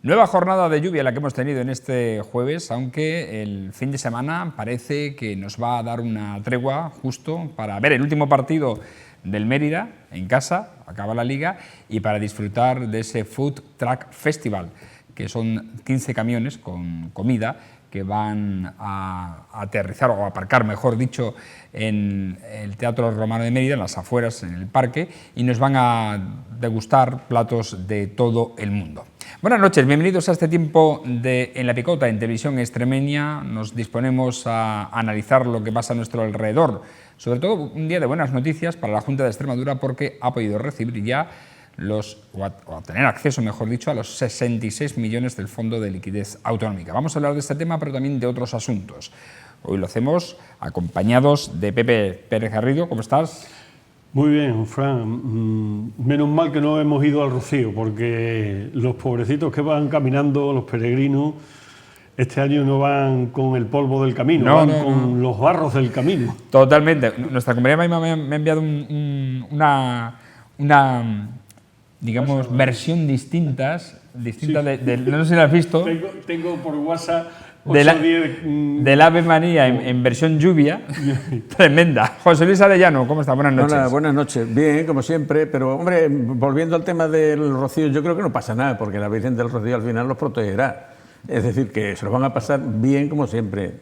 Nueva jornada de lluvia la que hemos tenido en este jueves, aunque el fin de semana parece que nos va a dar una tregua justo para ver el último partido del Mérida en casa, acaba la liga, y para disfrutar de ese Food Truck Festival, que son 15 camiones con comida que van a aterrizar o a aparcar, mejor dicho, en el Teatro Romano de Mérida, en las afueras, en el parque, y nos van a degustar platos de todo el mundo. Buenas noches, bienvenidos a este tiempo de En la Picota, en Televisión Extremeña. Nos disponemos a analizar lo que pasa a nuestro alrededor, sobre todo un día de buenas noticias para la Junta de Extremadura, porque ha podido recibir ya o a tener acceso, mejor dicho, a los 66 millones del Fondo de Liquidez Autonómica. Vamos a hablar de este tema, pero también de otros asuntos. Hoy lo hacemos acompañados de Pepe Pérez Garrido. ¿Cómo estás? Muy bien, Fran. Menos mal que no hemos ido al Rocío, porque los pobrecitos que van caminando, los peregrinos, este año no van con el polvo del camino, van con los barros del camino. Totalmente. Nuestra compañera me ha enviado una digamos, versión distinta sí. No sé si la has visto. Tengo por WhatsApp del Ave María en versión lluvia, tremenda. José Luis Arellano, ¿cómo está? Buenas noches. Hola, buenas noches. Bien, como siempre, pero hombre, volviendo al tema del Rocío, yo creo que no pasa nada, porque la Virgen del Rocío al final los protegerá. Es decir, que se los van a pasar bien como siempre.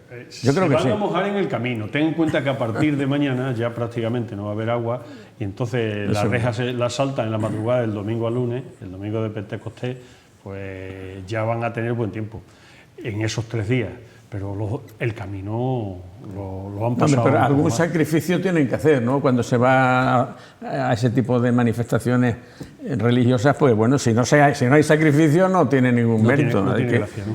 Yo creo que sí. Se van a mojar en el camino. Ten en cuenta que a partir de mañana ya prácticamente no va a haber agua y entonces las rejas las saltan en la madrugada del domingo al lunes, el domingo de Pentecostés, pues ya van a tener buen tiempo en esos 3 días. Pero el camino lo han pasado. Pero algún sacrificio tienen que hacer, ¿no? Cuando se va a ese tipo de manifestaciones religiosas, pues bueno, si no hay sacrificio no tiene ningún mérito.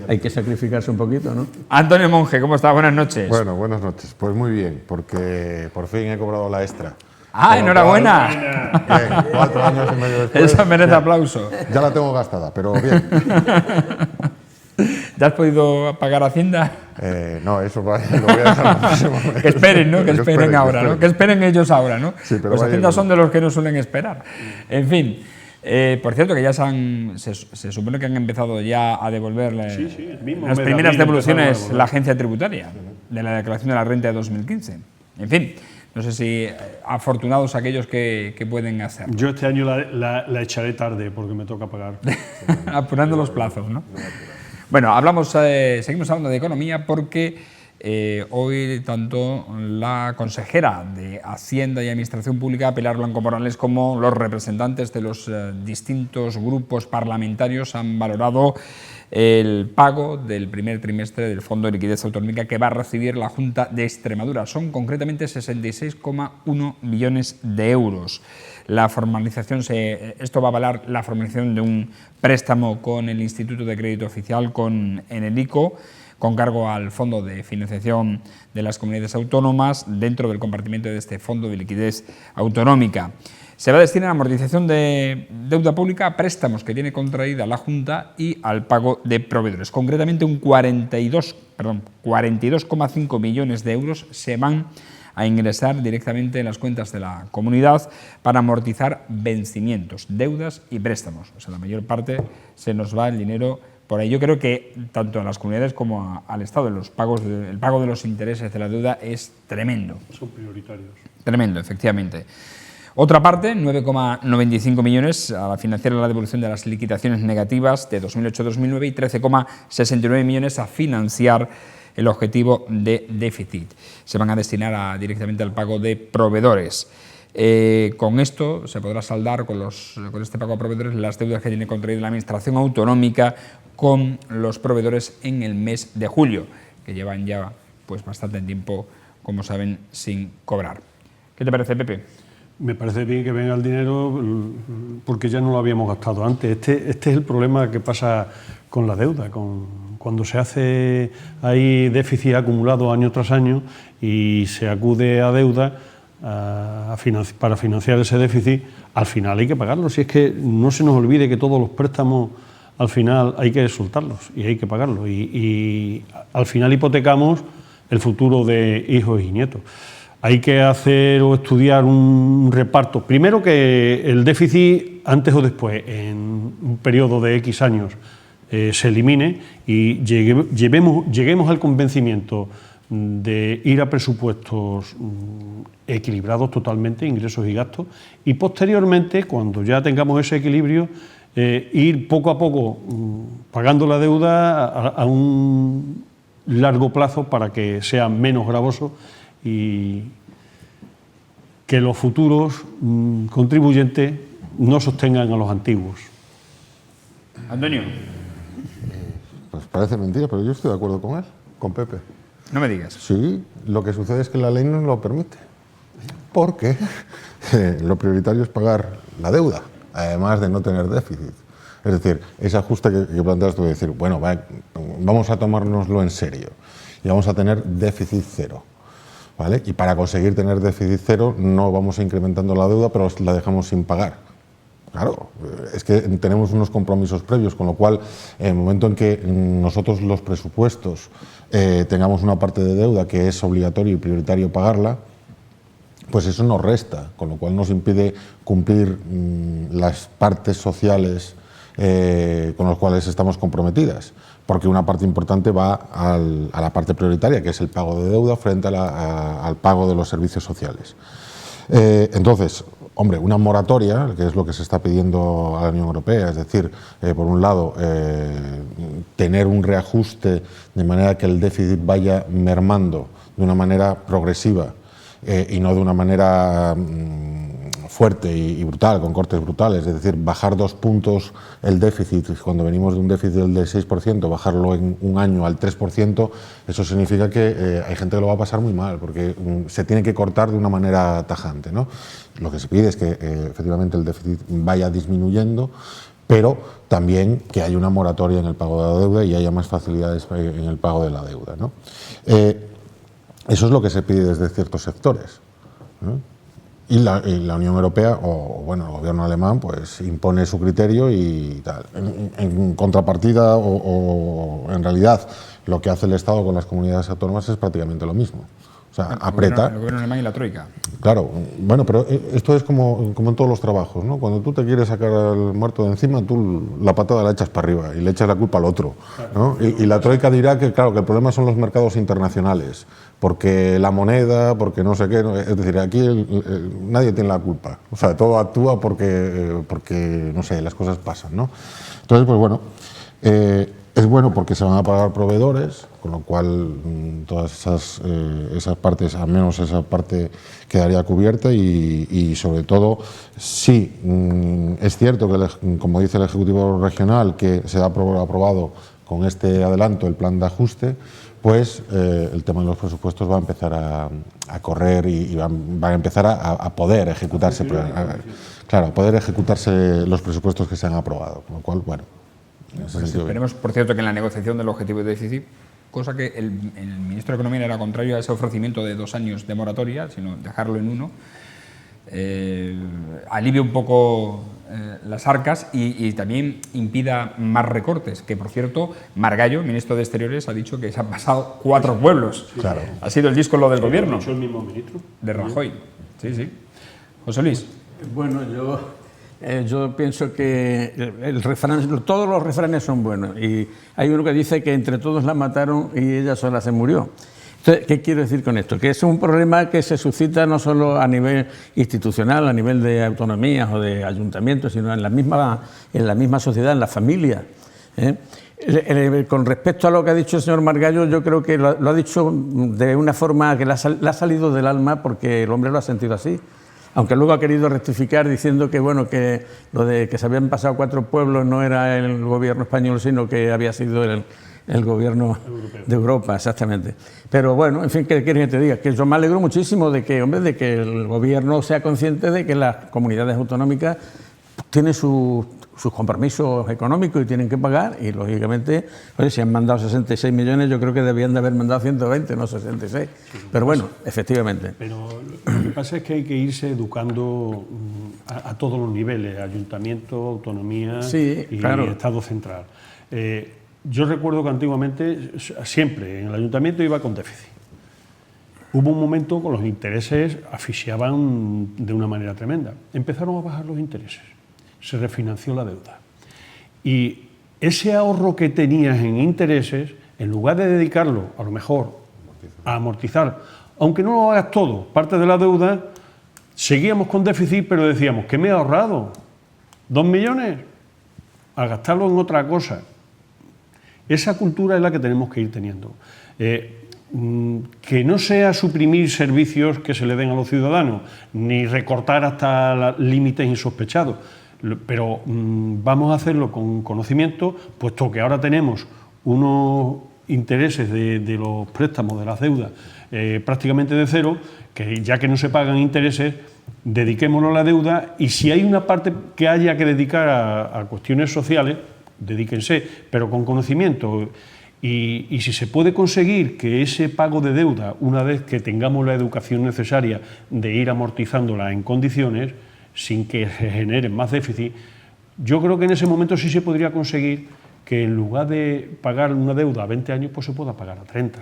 Hay que sacrificarse un poquito, ¿no? Antonio Monge, ¿cómo está? Buenas noches. Bueno, buenas noches. Pues muy bien, porque por fin he cobrado la extra. ¡Ah, enhorabuena! Bien, 4 años y medio después. Eso merece aplauso. Ya la tengo gastada, pero bien. ¿Ya has podido pagar Hacienda? No, eso lo voy a dejar para ese momento. Que esperen, ¿no? Que esperen ahora, ¿no? Que esperen ellos ahora, ¿no? Sí, pero pues Hacienda son de los que no suelen esperar. En fin, por cierto, que ya se supone que han empezado ya a devolverle las primeras devoluciones la agencia tributaria de la declaración de la renta de 2015. En fin, no sé si afortunados aquellos que pueden hacerlo. Yo este año la echaré tarde porque me toca pagar. Apurando los plazos, ¿no? Bueno, seguimos hablando de economía porque hoy tanto la consejera de Hacienda y Administración Pública, Pilar Blanco Morales, como los representantes de los distintos grupos parlamentarios han valorado el pago del primer trimestre del Fondo de Liquidez Autonómica que va a recibir la Junta de Extremadura. Son concretamente 66,1 millones de euros. La formalización, esto va a avalar la formalización de un préstamo con el Instituto de Crédito Oficial, con Enelico, con cargo al Fondo de Financiación de las Comunidades Autónomas, dentro del compartimento de este Fondo de Liquidez Autonómica. Se va a destinar a amortización de deuda pública, a préstamos que tiene contraída la Junta y al pago de proveedores. Concretamente, un 42,5 millones de euros se van a ingresar directamente en las cuentas de la comunidad para amortizar vencimientos, deudas y préstamos. O sea, la mayor parte se nos va el dinero por ahí. Yo creo que tanto a las comunidades como al Estado, el pago de los intereses de la deuda es tremendo. Son prioritarios. Tremendo, efectivamente. Otra parte, 9,95 millones a financiar la devolución de las liquidaciones negativas de 2008-2009 y 13,69 millones a financiar el objetivo de déficit. Se van a destinar directamente al pago de proveedores. Con esto se podrá saldar con este pago a proveedores las deudas que tiene contraída la Administración Autonómica con los proveedores en el mes de julio, que llevan ya pues bastante tiempo, como saben, sin cobrar. ¿Qué te parece, Pepe? Me parece bien que venga el dinero porque ya no lo habíamos gastado antes. Este es el problema que pasa con la deuda, cuando se hace ahí déficit acumulado año tras año y se acude a deuda para financiar ese déficit, al final hay que pagarlo. Si es que no se nos olvide que todos los préstamos al final hay que soltarlos y hay que pagarlos y al final hipotecamos el futuro de hijos y nietos. Hay que hacer o estudiar un reparto. Primero, que el déficit, antes o después, en un periodo de X años, se elimine y lleguemos al convencimiento de ir a presupuestos equilibrados totalmente, ingresos y gastos, y posteriormente, cuando ya tengamos ese equilibrio, ir poco a poco pagando la deuda a un largo plazo para que sea menos gravoso y que los futuros contribuyentes no sostengan a los antiguos. Antonio. Pues parece mentira, pero yo estoy de acuerdo con él, con Pepe. No me digas. Sí, lo que sucede es que la ley no lo permite. Porque lo prioritario es pagar la deuda, además de no tener déficit. Es decir, ese ajuste que planteas tú de decir, bueno, vamos a tomárnoslo en serio y vamos a tener déficit cero. ¿Vale? Y para conseguir tener déficit cero no vamos incrementando la deuda, pero la dejamos sin pagar. Claro, es que tenemos unos compromisos previos, con lo cual, en el momento en que nosotros los presupuestos tengamos una parte de deuda que es obligatorio y prioritario pagarla, pues eso nos resta, con lo cual nos impide cumplir las partes sociales con las cuales estamos comprometidas, porque una parte importante va a la parte prioritaria, que es el pago de deuda frente al pago de los servicios sociales. Entonces, hombre, una moratoria, que es lo que se está pidiendo a la Unión Europea, es decir, por un lado, tener un reajuste de manera que el déficit vaya mermando de una manera progresiva y no de una manera fuerte y brutal, con cortes brutales, es decir, bajar 2 puntos el déficit, cuando venimos de un déficit del 6%, bajarlo en un año al 3%, eso significa que hay gente que lo va a pasar muy mal, porque se tiene que cortar de una manera tajante, ¿no? Lo que se pide es que efectivamente el déficit vaya disminuyendo, pero también que haya una moratoria en el pago de la deuda y haya más facilidades en el pago de la deuda, ¿no? Eso es lo que se pide desde ciertos sectores, ¿no? Y la Unión Europea, o bueno, el gobierno alemán, pues impone su criterio y tal. En contrapartida, o en realidad, lo que hace el Estado con las comunidades autónomas es prácticamente lo mismo. O sea, aprieta. El gobierno alemán y la troika. Claro, bueno, pero esto es como en todos los trabajos, ¿no? Cuando tú te quieres sacar al muerto de encima, tú la patada la echas para arriba y le echas la culpa al otro, ¿no? Y la troika dirá que, claro, que el problema son los mercados internacionales, porque la moneda, porque no sé qué, es decir, aquí nadie tiene la culpa, o sea, todo actúa porque no sé, las cosas pasan, ¿no? Entonces, pues bueno, es bueno porque se van a pagar proveedores, con lo cual todas esas partes, al menos esa parte quedaría cubierta y sobre todo, sí, es cierto que, como dice el Ejecutivo Regional, que se ha aprobado con este adelanto el plan de ajuste, pues el tema de los presupuestos va a empezar a correr y van a empezar a poder ejecutarse, claro, a poder ejecutarse los presupuestos que se han aprobado, con lo cual, bueno, en ese sentido. Esperemos, por cierto, que en la negociación del objetivo de déficit, cosa que el ministro de Economía era contrario a ese ofrecimiento de 2 años de moratoria, sino dejarlo en 1, alivie un poco las arcas y también impida más recortes, que por cierto, Margallo, ministro de Exteriores, ha dicho que se han pasado 4 pueblos. Claro. Ha sido el disco lo del gobierno. ¿Es el mismo ministro? De Rajoy. Sí, sí. José Luis. Bueno, yo pienso que todos los refranes son buenos y hay uno que dice que entre todos la mataron y ella sola se murió. Entonces, ¿qué quiero decir con esto? Que es un problema que se suscita no solo a nivel institucional, a nivel de autonomías o de ayuntamientos, sino en la misma sociedad, en la familia, ¿eh? Con respecto a lo que ha dicho el señor Margallo, yo creo que lo ha dicho de una forma que le ha salido del alma porque el hombre lo ha sentido así. Aunque luego ha querido rectificar diciendo que, bueno, que lo de que se habían pasado 4 pueblos no era el gobierno español, sino que había sido el gobierno de Europa, exactamente. Pero bueno, en fin, ¿qué quieres que te diga? Que yo me alegro muchísimo de que, hombre, de que el gobierno sea consciente de que las comunidades autonómicas tienen sus compromisos económicos y tienen que pagar y, lógicamente, oye, si han mandado 66 millones, yo creo que debían de haber mandado 120, no 66. Pero bueno, efectivamente. Pero lo que pasa es que hay que irse educando a todos los niveles, ayuntamiento, autonomía y claro, Estado central. Yo recuerdo que antiguamente siempre en el ayuntamiento iba con déficit. Hubo un momento con los intereses asfixiaban de una manera tremenda. Empezaron a bajar los intereses, se refinanció la deuda y ese ahorro que tenías en intereses, en lugar de dedicarlo, a lo mejor, a amortizar, aunque no lo hagas todo, parte de la deuda, seguíamos con déficit, pero decíamos, ¿qué me he ahorrado? ¿2 millones? A gastarlo en otra cosa. Esa cultura es la que tenemos que ir teniendo. Que no sea suprimir servicios que se le den a los ciudadanos, ni recortar hasta límites insospechados, pero vamos a hacerlo con conocimiento, puesto que ahora tenemos unos intereses de los préstamos, de las deudas, prácticamente de cero, que ya que no se pagan intereses, dediquémonos a la deuda, y si hay una parte que haya que dedicar a cuestiones sociales, dedíquense, pero con conocimiento. Y si se puede conseguir que ese pago de deuda, una vez que tengamos la educación necesaria de ir amortizándola en condiciones, sin que se generen más déficit, yo creo que en ese momento sí se podría conseguir que en lugar de pagar una deuda a 20 años, pues se pueda pagar a 30,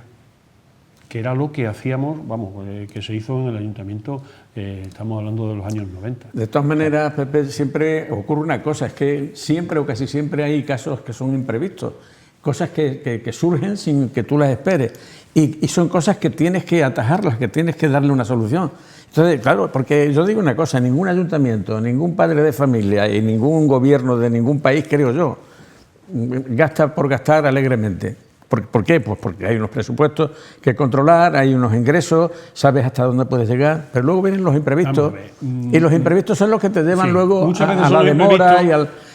que era lo que hacíamos, vamos, que se hizo en el ayuntamiento, estamos hablando de los años 90. De todas maneras, Pepe, siempre ocurre una cosa, es que siempre o casi siempre hay casos que son imprevistos, cosas que surgen sin que tú las esperes, y son cosas que tienes que atajarlas, que tienes que darle una solución. Entonces, claro, porque yo digo una cosa, ningún ayuntamiento, ningún padre de familia y ningún gobierno de ningún país, creo yo, gasta por gastar alegremente. ¿Por qué? Pues porque hay unos presupuestos que controlar, hay unos ingresos, sabes hasta dónde puedes llegar, pero luego vienen los imprevistos, y los imprevistos son los que te llevan luego a la demora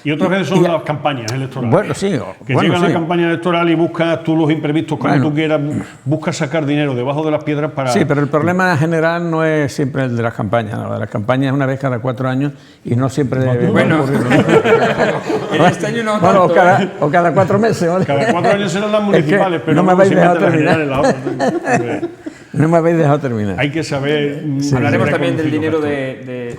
y otras veces son las campañas electorales. Bueno, sí. Que llega la campaña electoral y buscas tú los imprevistos como tú quieras, buscas sacar dinero debajo de las piedras para... Sí, pero el problema general no es siempre el de las campañas, ¿no? De las campañas es una vez cada 4 años y no siempre debe ocurrir. En este año no bueno, tanto, o cada 4 meses, ¿vale? Cada 4 años serán las municipales, pero no me habéis dejado terminar. No me habéis dejado terminar. Hay que saber... Hablaremos también del dinero del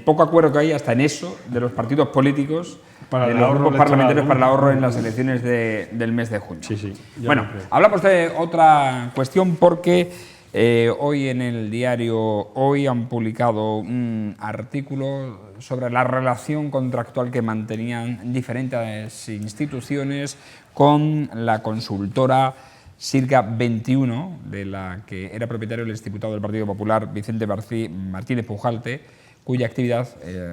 poco acuerdo que hay hasta en eso, de los partidos políticos, de los grupos parlamentarios para el ahorro en las elecciones del mes de junio. Sí, bueno, hablamos de otra cuestión porque hoy en el diario Hoy han publicado un artículo sobre la relación contractual que mantenían diferentes instituciones con la consultora Sirga 21, de la que era propietario el exdiputado del Partido Popular Vicente Martínez Pujalte, cuya actividad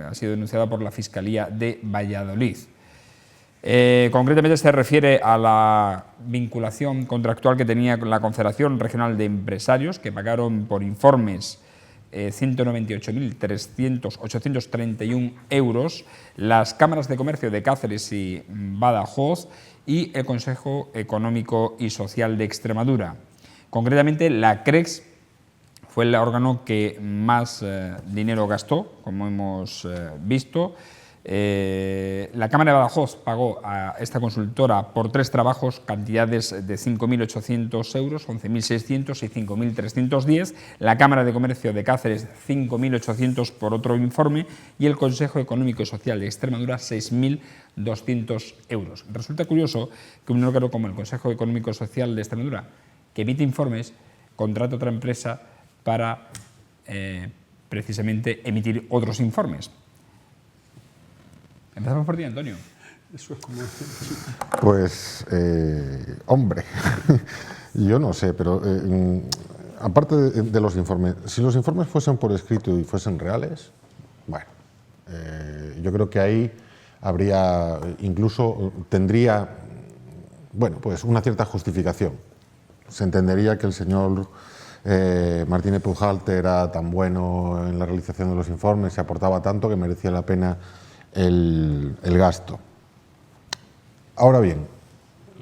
ha sido denunciada por la Fiscalía de Valladolid. Concretamente se refiere a la vinculación contractual que tenía con la Confederación Regional de Empresarios, que pagaron por informes 198.831 euros, las cámaras de comercio de Cáceres y Badajoz y el Consejo Económico y Social de Extremadura. Concretamente, la CREX fue el órgano que más dinero gastó, como hemos visto. La Cámara de Badajoz pagó a esta consultora por 3 trabajos cantidades de 5.800 euros, 11.600 y 5.310. La Cámara de Comercio de Cáceres 5.800 por otro informe y el Consejo Económico y Social de Extremadura 6.200 euros. Resulta curioso que un órgano como el Consejo Económico y Social de Extremadura, que emite informes, contrata a otra empresa para precisamente emitir otros informes. Empezamos por ti, Antonio. Eso es como... Pues, hombre, yo no sé, pero aparte de los informes, si los informes fuesen por escrito y fuesen reales, bueno, yo creo que ahí habría, incluso tendría, bueno, pues una cierta justificación. Se entendería que el señor Martínez Pujalte era tan bueno en la realización de los informes y aportaba tanto que merecía la pena el gasto. Ahora bien,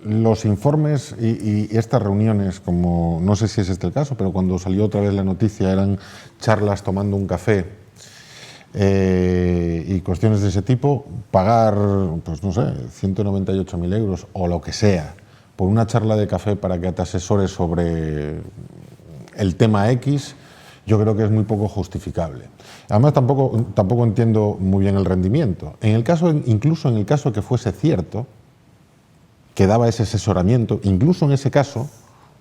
los informes y estas reuniones, como no sé si es este el caso, pero cuando salió otra vez la noticia eran charlas tomando un café y cuestiones de ese tipo, pagar, pues no sé, 198.000 euros o lo que sea por una charla de café para que te asesores sobre el tema X, yo creo que es muy poco justificable. Además, tampoco entiendo muy bien el rendimiento. Incluso en el caso que fuese cierto, que daba ese asesoramiento, incluso en ese caso,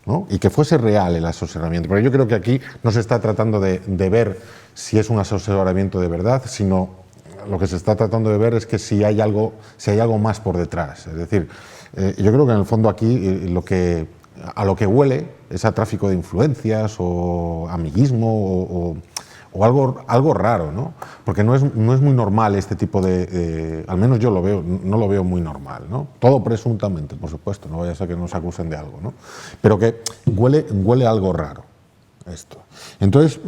¿no? Y que fuese real el asesoramiento. Pero yo creo que aquí no se está tratando de ver si es un asesoramiento de verdad, sino lo que se está tratando de ver es que si hay algo más por detrás. Es decir, yo creo que en el fondo aquí a lo que huele es a tráfico de influencias o amiguismo o algo raro, ¿no? Porque no es muy normal este tipo al menos yo no lo veo muy normal, ¿no? Todo presuntamente, por supuesto, no vaya a ser que nos acusen de algo, ¿no? Pero que huele algo raro esto. Entonces,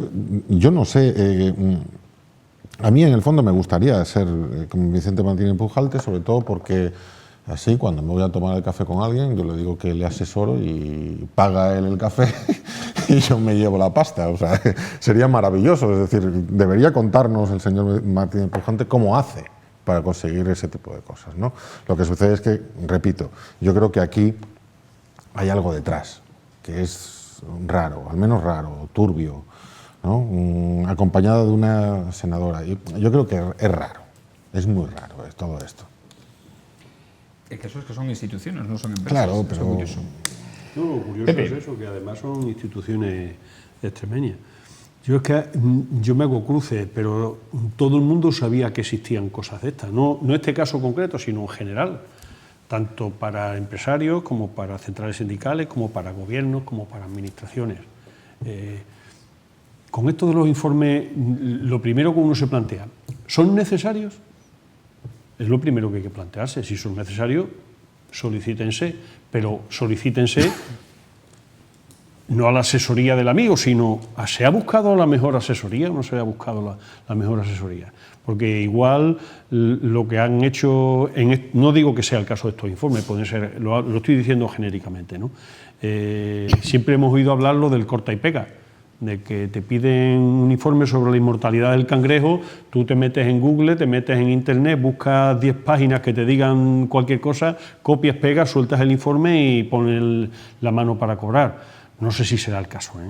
yo no sé, a mí en el fondo me gustaría ser como Vicente Martínez Pujalte, sobre todo porque así, cuando me voy a tomar el café con alguien, yo le digo que le asesoro y paga él el café y yo me llevo la pasta. O sea, sería maravilloso. Es decir, debería contarnos el señor Martínez Pujalte cómo hace para conseguir ese tipo de cosas, ¿no? Lo que sucede es que, repito, yo creo que aquí hay algo detrás, que es raro, al menos raro, turbio, ¿no? Acompañado de una senadora. Y yo creo que es raro, es muy raro todo esto. El caso es que son instituciones, no son empresas. Claro, pero... No, lo curioso es eso, que además son instituciones extremeñas. Yo me hago cruces, pero todo el mundo sabía que existían cosas de estas. No este caso concreto, sino en general. Tanto para empresarios, como para centrales sindicales, como para gobiernos, como para administraciones. Con esto de los informes, lo primero que uno se plantea, ¿son necesarios? Es lo primero que hay que plantearse. Si son necesarios, solicítense, pero solicítense no a la asesoría del amigo, sino ¿se ha buscado la mejor asesoría o no se ha buscado la mejor asesoría? Porque igual lo que han hecho, no digo que sea el caso de estos informes, pueden ser, lo estoy diciendo genéricamente, ¿no? Siempre hemos oído hablarlo del corta y pega, de que te piden un informe sobre la inmortalidad del cangrejo, tú te metes en Google, te metes en Internet, buscas 10 páginas que te digan cualquier cosa, copias, pegas, sueltas el informe y pones la mano para cobrar. No sé si será el caso, ¿eh?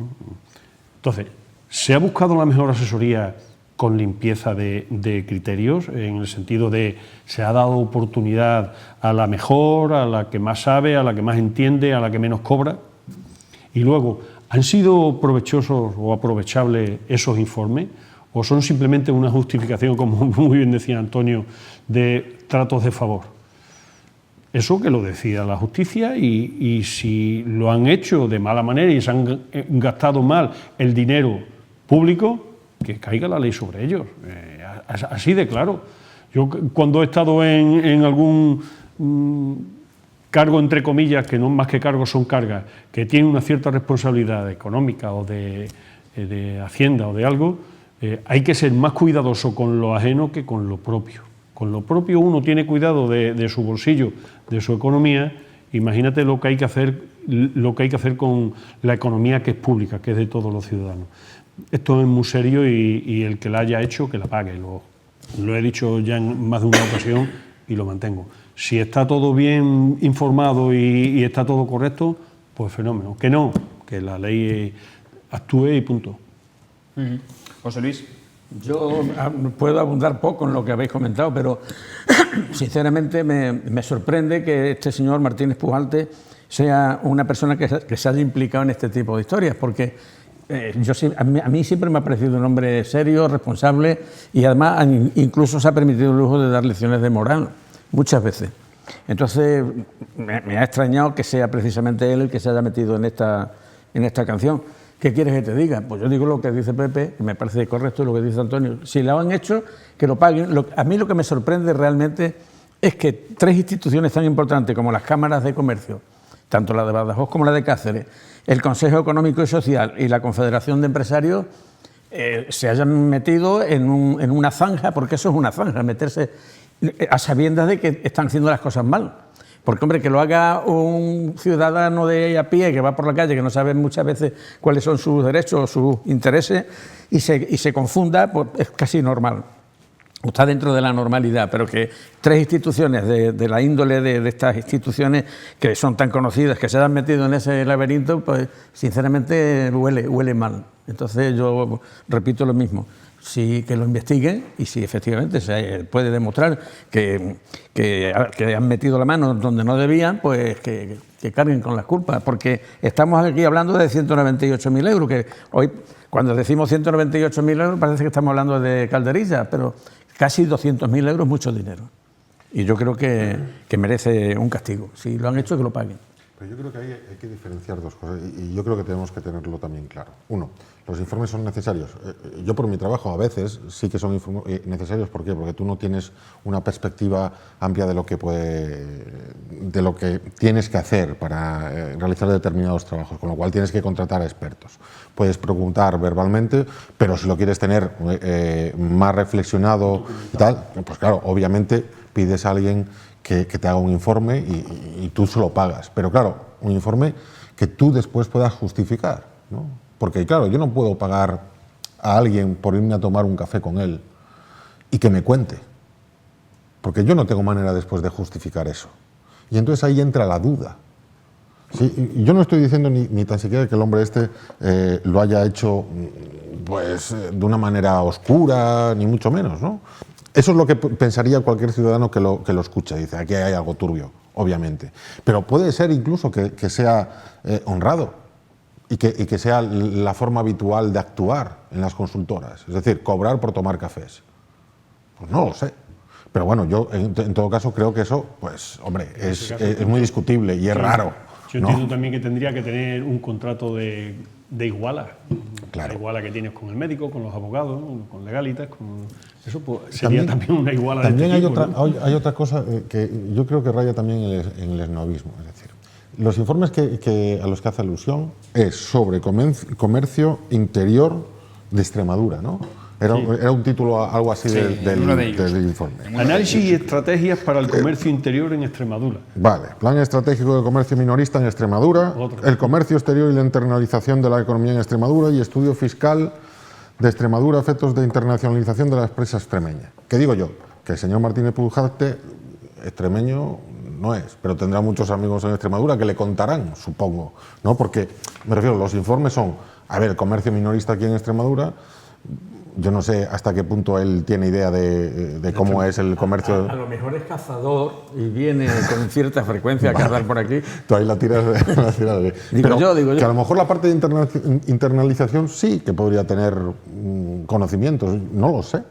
Entonces, ¿se ha buscado la mejor asesoría con limpieza de criterios, en el sentido de se ha dado oportunidad a la mejor, a la que más sabe, a la que más entiende, a la que menos cobra? Y luego, ¿han sido provechosos o aprovechables esos informes? ¿O son simplemente una justificación, como muy bien decía Antonio, de tratos de favor? Eso que lo decida la justicia y si lo han hecho de mala manera y se han gastado mal el dinero público, que caiga la ley sobre ellos. Así de claro. Yo cuando he estado en algún cargo, entre comillas, que no más que cargos son cargas, que tiene una cierta responsabilidad económica o de Hacienda o de algo, hay que ser más cuidadoso con lo ajeno que con lo propio. Con lo propio uno tiene cuidado de su bolsillo, de su economía. Imagínate lo que hay que hacer con la economía que es pública, que es de todos los ciudadanos. Esto es muy serio y el que la haya hecho, que la pague. Lo he dicho ya en más de una ocasión y lo mantengo. Si está todo bien informado y está todo correcto, pues fenómeno. Que no, que la ley actúe y punto. José Luis. Yo puedo abundar poco en lo que habéis comentado, pero sinceramente me sorprende que este señor Martínez Pujalte sea una persona que se haya implicado en este tipo de historias, porque a mí siempre me ha parecido un hombre serio, responsable, y además incluso se ha permitido el lujo de dar lecciones de moral muchas veces. Entonces me ha extrañado que sea precisamente él el que se haya metido en esta canción. ¿Qué quieres que te diga? Pues yo digo lo que dice Pepe, que me parece correcto, y lo que dice Antonio. Si lo han hecho, que lo paguen. A mí lo que me sorprende realmente es que 3 instituciones tan importantes como las cámaras de comercio, tanto la de Badajoz como la de Cáceres, el Consejo Económico y Social y la Confederación de Empresarios, se hayan metido en una zanja, porque eso es una zanja, meterse a sabiendas de que están haciendo las cosas mal. Porque, hombre, que lo haga un ciudadano de a pie que va por la calle, que no sabe muchas veces cuáles son sus derechos o sus intereses, y se confunda, pues es casi normal. Está dentro de la normalidad, pero que 3 instituciones de la índole de estas instituciones que son tan conocidas, que se hayan metido en ese laberinto, pues sinceramente huele mal. Entonces yo repito lo mismo. Sí, que lo investiguen, y si efectivamente se puede demostrar que han metido la mano donde no debían, pues que carguen con las culpas, porque estamos aquí hablando de 198.000 euros, que hoy cuando decimos 198.000 euros parece que estamos hablando de calderillas, pero casi 200.000 euros, mucho dinero. Y yo creo que merece un castigo. Si lo han hecho, que lo paguen. Pero yo creo que ahí hay que diferenciar dos cosas y yo creo que tenemos que tenerlo también claro. Uno, los informes son necesarios. Yo por mi trabajo a veces sí que son necesarios. ¿Por qué? Porque tú no tienes una perspectiva amplia de lo que tienes que hacer para realizar determinados trabajos, con lo cual tienes que contratar a expertos. Puedes preguntar verbalmente, pero si lo quieres tener más reflexionado y tal, pues claro, obviamente pides a alguien que te haga un informe y tú se lo pagas. Pero claro, un informe que tú después puedas justificar, ¿no? Porque claro, yo no puedo pagar a alguien por irme a tomar un café con él y que me cuente, porque yo no tengo manera después de justificar eso. Y entonces ahí entra la duda. ¿Sí? Y yo no estoy diciendo ni tan siquiera que el hombre lo haya hecho pues, de una manera oscura, ni mucho menos, ¿no? Eso es lo que pensaría cualquier ciudadano que lo escucha. Dice, aquí hay algo turbio, obviamente. Pero puede ser incluso que sea honrado y que sea la forma habitual de actuar en las consultoras. Es decir, cobrar por tomar cafés. Pues no lo sé. Pero bueno, yo en todo caso creo que eso, pues, hombre, es muy discutible y es raro. Yo entiendo también que tendría que tener un contrato de iguala. Claro. La iguala que tienes con el médico, con los abogados, con legalitas, eso pues, sería también una iguala también de este tipo, hay otra cosa que yo creo que raya también en el esnovismo. Es decir, los informes a los que hace alusión es sobre comercio interior de Extremadura, ¿no? Era un título algo así del informe. Análisis y estrategias para el comercio interior en Extremadura. Vale, plan estratégico de comercio minorista en Extremadura, el comercio exterior y la internalización de la economía en Extremadura y estudio fiscal de Extremadura, efectos de internacionalización de la empresa extremeña. ¿Qué digo yo? Que el señor Martínez Pujarte, extremeño no es, pero tendrá muchos amigos en Extremadura que le contarán, supongo, ¿no? Porque, me refiero, los informes son, a ver, el comercio minorista aquí en Extremadura. Yo no sé hasta qué punto él tiene idea de cómo es el comercio. A lo mejor es cazador y viene con cierta frecuencia a cazar por aquí. Tú ahí la tiras de... Digo yo. Que a lo mejor la parte de internalización sí que podría tener conocimientos, no lo sé.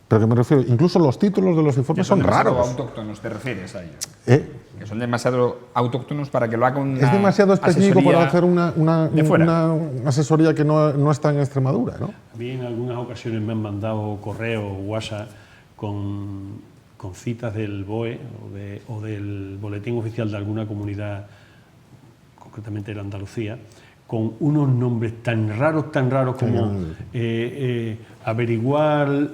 Pero que me refiero, incluso los títulos de los informes son raros. Autóctonos, ¿te refieres a ellos? Que son demasiado autóctonos para que lo haga una es demasiado específico para hacer una asesoría que no está en Extremadura, ¿no? A mí en algunas ocasiones me han mandado correos o WhatsApp con citas del BOE o del Boletín Oficial de alguna comunidad, concretamente de la Andalucía, con unos nombres tan raros como averiguar...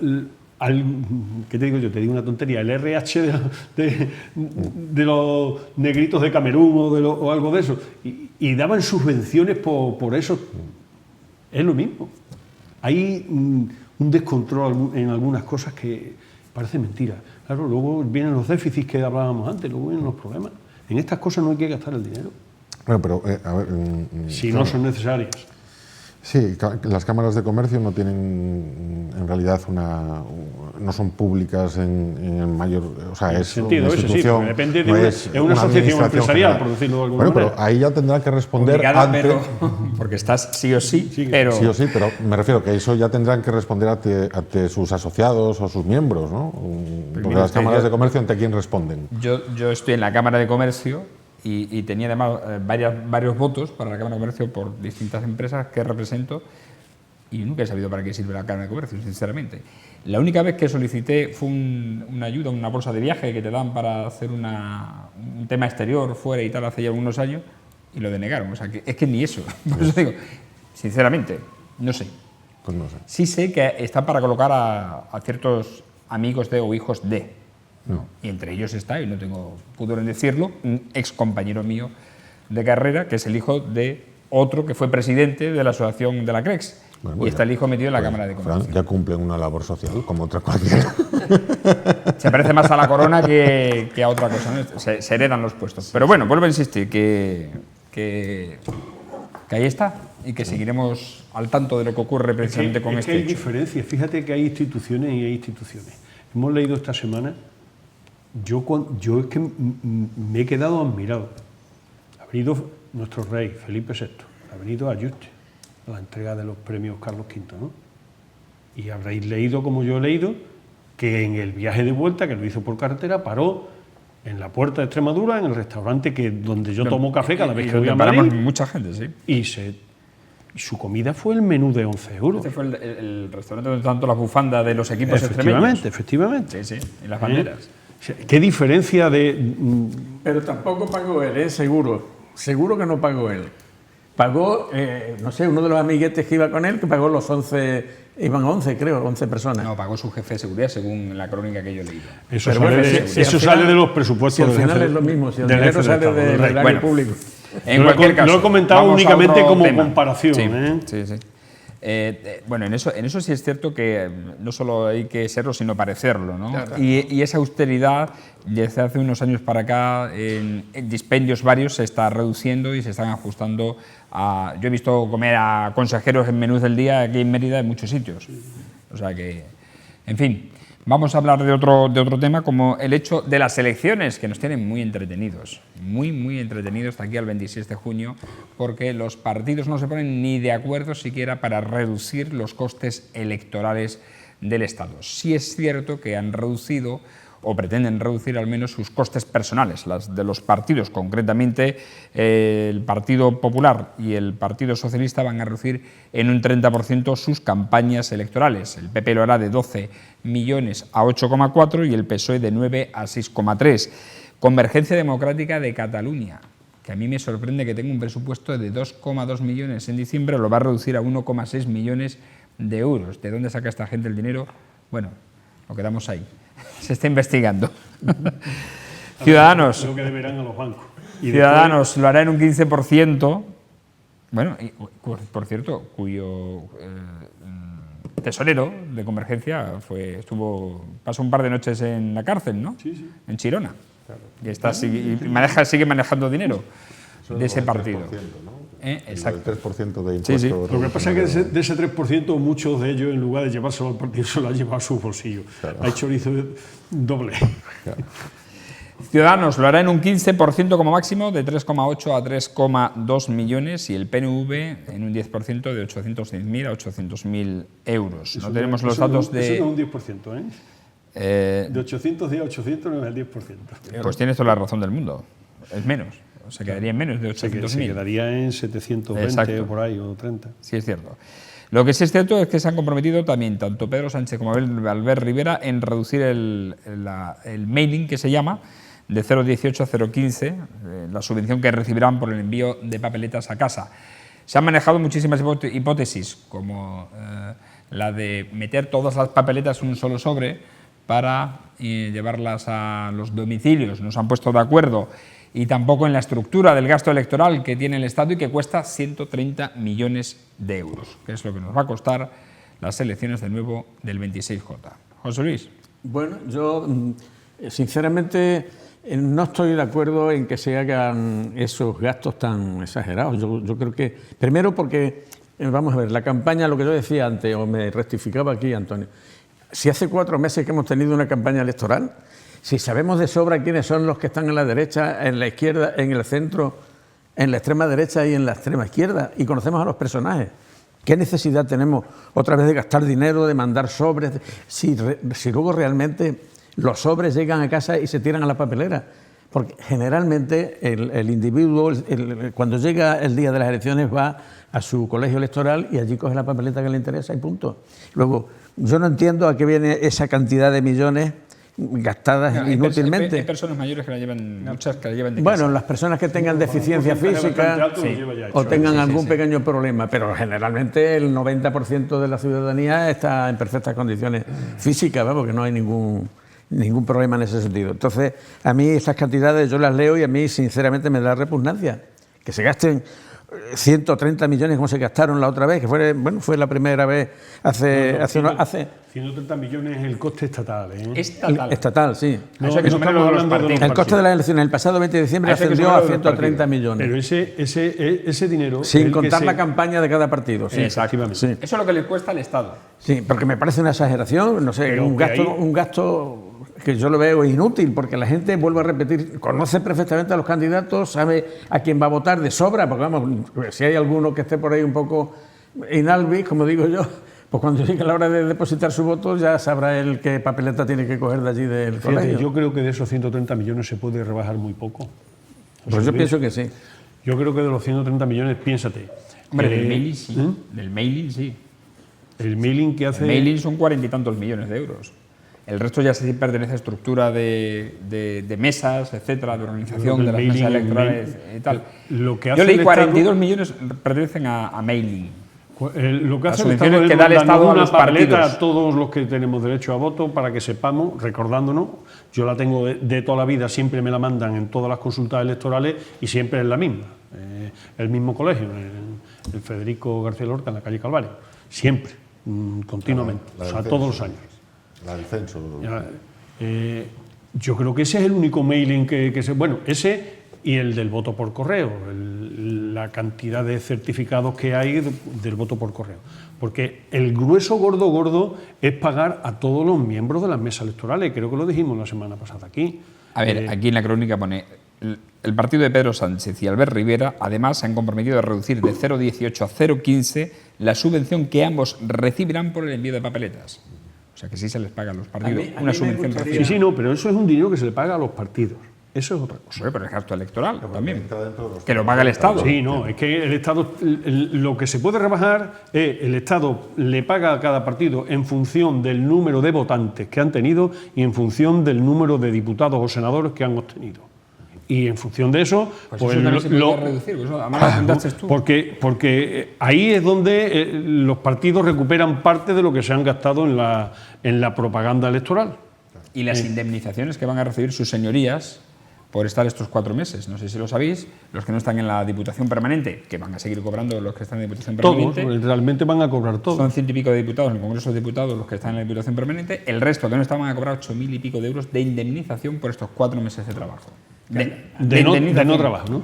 ¿Qué te digo yo? Te digo una tontería. El RH de los negritos de Camerún o algo de eso. Y daban subvenciones por eso. Es lo mismo. Hay un descontrol en algunas cosas que parece mentira. Claro, luego vienen los déficits que hablábamos antes, luego vienen los problemas. En estas cosas no hay que gastar el dinero. Bueno, pero, a ver, si no son necesarias. Sí, las cámaras de comercio no tienen, en realidad, no son públicas en el mayor... O sea, es sentido, una institución... Sí, depende de es una asociación empresarial, por decirlo de alguna manera. Pero ahí ya tendrá que responder ante... porque estás sí o sí, pero... Sí o sí, pero me refiero que eso ya tendrán que responder ante sus asociados o sus miembros, ¿no? Porque las cámaras de comercio, ¿ante quién responden? Yo estoy en la Cámara de Comercio y tenía además varios votos para la Cámara de Comercio por distintas empresas que represento y nunca he sabido para qué sirve la Cámara de Comercio, sinceramente. La única vez que solicité fue una ayuda, una bolsa de viaje que te dan para hacer un tema exterior fuera y tal hace ya unos años y lo denegaron. O sea, que es que ni eso. Por eso digo, sinceramente, no sé. Pues no sé. Sí sé que está para colocar a ciertos amigos o hijos de. No. Y entre ellos está, y no tengo pudor en decirlo, un ex compañero mío de carrera, que es el hijo de otro que fue presidente de la asociación de la CREX. Bueno, y está el hijo metido en la Cámara de Comercio. Fran, ya cumplen una labor social como otra cualquiera. Se parece más a la corona que a otra cosa, ¿no? Se heredan los puestos. Pero bueno, vuelvo a insistir que ahí está y que seguiremos al tanto de lo que ocurre precisamente con este hecho. Hay diferencias. Fíjate que hay instituciones y hay instituciones. Hemos leído esta semana... Yo es que me he quedado admirado. Ha venido nuestro rey, Felipe VI, ha venido a Yuste, a la entrega de los premios Carlos V, ¿no? Y habréis leído, como yo he leído, que en el viaje de vuelta, que lo hizo por carretera, paró en la puerta de Extremadura, en el restaurante donde yo tomo café cada vez que voy a Madrid. Mucha gente, sí. Y su comida fue el menú de 11 euros. Este fue el restaurante donde tanto la bufanda de los equipos extremeños. Efectivamente. Sí, y las banderas. ¿Qué diferencia de...? Pero tampoco pagó él, seguro. Seguro que no pagó él. Pagó, no sé, uno de los amiguetes que iba con él, que pagó los 11, iban 11 creo, 11 personas. No, pagó su jefe de seguridad según la crónica que yo he leído. Eso sale de los presupuestos. Si al final es lo mismo, si el dinero sale del erario público. En cualquier caso, lo he comentado únicamente como comparación. Sí. Bueno, en eso sí es cierto que no solo hay que serlo, sino parecerlo, ¿no? Claro. Y esa austeridad, desde hace unos años para acá, en dispendios varios se está reduciendo y se están ajustando a... Yo he visto comer a consejeros en menús del día aquí en Mérida en muchos sitios. O sea que, en fin, vamos a hablar de otro tema, como el hecho de las elecciones, que nos tienen muy entretenidos, muy entretenidos de aquí al 26 de junio, porque los partidos no se ponen ni de acuerdo siquiera para reducir los costes electorales del Estado. Sí es cierto que han reducido, o pretenden reducir al menos, sus costes personales, las de los partidos. Concretamente, el Partido Popular y el Partido Socialista van a reducir en un 30% sus campañas electorales. El PP lo hará de 12 millones a 8,4 y el PSOE de 9 a 6,3. Convergencia Democrática de Cataluña, que a mí me sorprende que tenga un presupuesto de 2,2 millones en diciembre, lo va a reducir a 1,6 millones de euros. ¿De dónde saca esta gente el dinero? Bueno, lo quedamos ahí. Se está investigando. Ciudadanos. Lo que deberán a los bancos. Ciudadanos lo hará en un 15%. Bueno, y, por cierto, cuyo tesorero de Convergencia pasó un par de noches en la cárcel, ¿no? Sí. En Chirona. Claro. Y sigue manejando dinero de ese partido. 3%, ¿no? Exacto. El 3% de impuestos. Sí. Lo que pasa es que de ese 3%, muchos de ellos, en lugar de llevárselo al partido, se lo han llevado a su bolsillo. Claro. Ha hecho chorizo doble. Claro. Ciudadanos lo hará en un 15% como máximo, de 3,8 a 3,2 millones, y el PNV en un 10% de 806.000 a 800.000 euros. No tenemos los datos de... Eso no es un 10%, ¿eh? De 810 a 800 no es el 10%. Pues tienes toda la razón del mundo. Es menos. Se quedaría en menos de 800.000. Se quedaría en 720. Exacto. Por ahí, o 30. Sí, es cierto. Lo que sí es cierto es que se han comprometido también tanto Pedro Sánchez como Albert Rivera en reducir el mailing, que se llama, de 0,18 a 0,15, la subvención que recibirán por el envío de papeletas a casa. Se han manejado muchísimas hipótesis, como la de meter todas las papeletas en un solo sobre para llevarlas a los domicilios. No se han puesto de acuerdo. Y tampoco en la estructura del gasto electoral que tiene el Estado y que cuesta 130 millones de euros, que es lo que nos va a costar las elecciones de nuevo del 26J. José Luis. Bueno, yo sinceramente no estoy de acuerdo en que se hagan esos gastos tan exagerados. Yo creo que, primero porque, vamos a ver, la campaña, lo que yo decía antes, o me rectificaba aquí Antonio, si hace 4 meses que hemos tenido una campaña electoral, si sabemos de sobra quiénes son los que están en la derecha, en la izquierda, en el centro, en la extrema derecha y en la extrema izquierda, y conocemos a los personajes, ¿qué necesidad tenemos otra vez de gastar dinero, de mandar sobres, si luego realmente los sobres llegan a casa y se tiran a la papelera? Porque generalmente el individuo, cuando llega el día de las elecciones, va a su colegio electoral y allí coge la papeleta que le interesa y punto. Luego, yo no entiendo a qué viene esa cantidad de millones gastadas inútilmente. Hay personas mayores que la llevan, muchas que la llevan de casa. Bueno, las personas que tengan deficiencia física o tengan algún pequeño problema, pero generalmente el 90% de la ciudadanía está en perfectas condiciones físicas, ¿verdad? Porque no hay ningún problema en ese sentido. Entonces, a mí estas cantidades yo las leo y a mí sinceramente me da repugnancia. Que se gasten 130 millones como se gastaron la otra vez, que fue la primera vez hace 130 millones es el coste estatal, ¿eh? Estatal, sí. No, eso que estamos hablando de los el coste de las elecciones el pasado 20 de diciembre ascendió a 130 millones. Pero ese dinero... Sin contar la campaña de cada partido. Sí, exactamente. Sí. Eso es lo que le cuesta al Estado. Sí, porque me parece una exageración, no sé, un gasto que yo lo veo inútil, porque la gente, vuelvo a repetir, conoce perfectamente a los candidatos, sabe a quién va a votar de sobra, porque vamos, si hay alguno que esté por ahí un poco inalvis, como digo yo, pues cuando llegue la hora de depositar su voto ya sabrá él qué papeleta tiene que coger de allí del colegio. Yo creo que de esos 130 millones se puede rebajar muy poco. Pues yo pienso que sí. Yo creo que de los 130 millones, piénsate. Hombre, del mailing sí. Del mailing sí. El mailing que hace... El mailing son 40 y tantos millones de euros. El resto ya sí pertenece a estructura de mesas, etcétera, de organización de las mesas electorales y tal. Lo que hace yo leí el 42 millones pertenecen a mailing. Lo que hace Las el Estado subvenciones es que da el darnos Estado a una los papeleta partidos. a todos los que tenemos derecho a voto para que sepamos, recordándonos. Yo la tengo de toda la vida, siempre me la mandan en todas las consultas electorales y siempre es la misma. El mismo colegio, el Federico García Lorca, en la calle Calvario. Siempre, continuamente, o sea, todos los años. La del censo. Yo creo que ese es el único mailing que se... Bueno, ese y el del voto por correo, la cantidad de certificados que hay del voto por correo. Porque el grueso gordo es pagar a todos los miembros de las mesas electorales. Creo que lo dijimos la semana pasada aquí. A ver, aquí en la crónica pone... El partido de Pedro Sánchez y Albert Rivera, además, se han comprometido a reducir de 0,18 a 0,15 la subvención que ambos recibirán por el envío de papeletas. O sea que sí se les paga a los partidos una subvención recibida. Sí, no, pero eso es un dinero que se le paga a los partidos. Eso es otra cosa. Pero es gasto electoral también, que lo paga el Estado. Sí, no, es que el Estado, lo que se puede rebajar es el Estado le paga a cada partido en función del número de votantes que han tenido y en función del número de diputados o senadores que han obtenido. Y en función de eso, pues eso también se podría reducir, pues eso, además lo apuntaste tú. Porque ahí es donde los partidos recuperan parte de lo que se han gastado en la propaganda electoral. Y las indemnizaciones que van a recibir sus señorías por estar estos 4 meses. No sé si lo sabéis, los que no están en la Diputación Permanente, que van a seguir cobrando los que están en la Diputación Permanente. Todos, realmente van a cobrar todos. Son 100 y pico de diputados en el Congreso de Diputados los que están en la Diputación Permanente. El resto que no están van a cobrar 8.000 y pico de euros de indemnización por estos 4 meses de trabajo. De no trabajo, ¿no?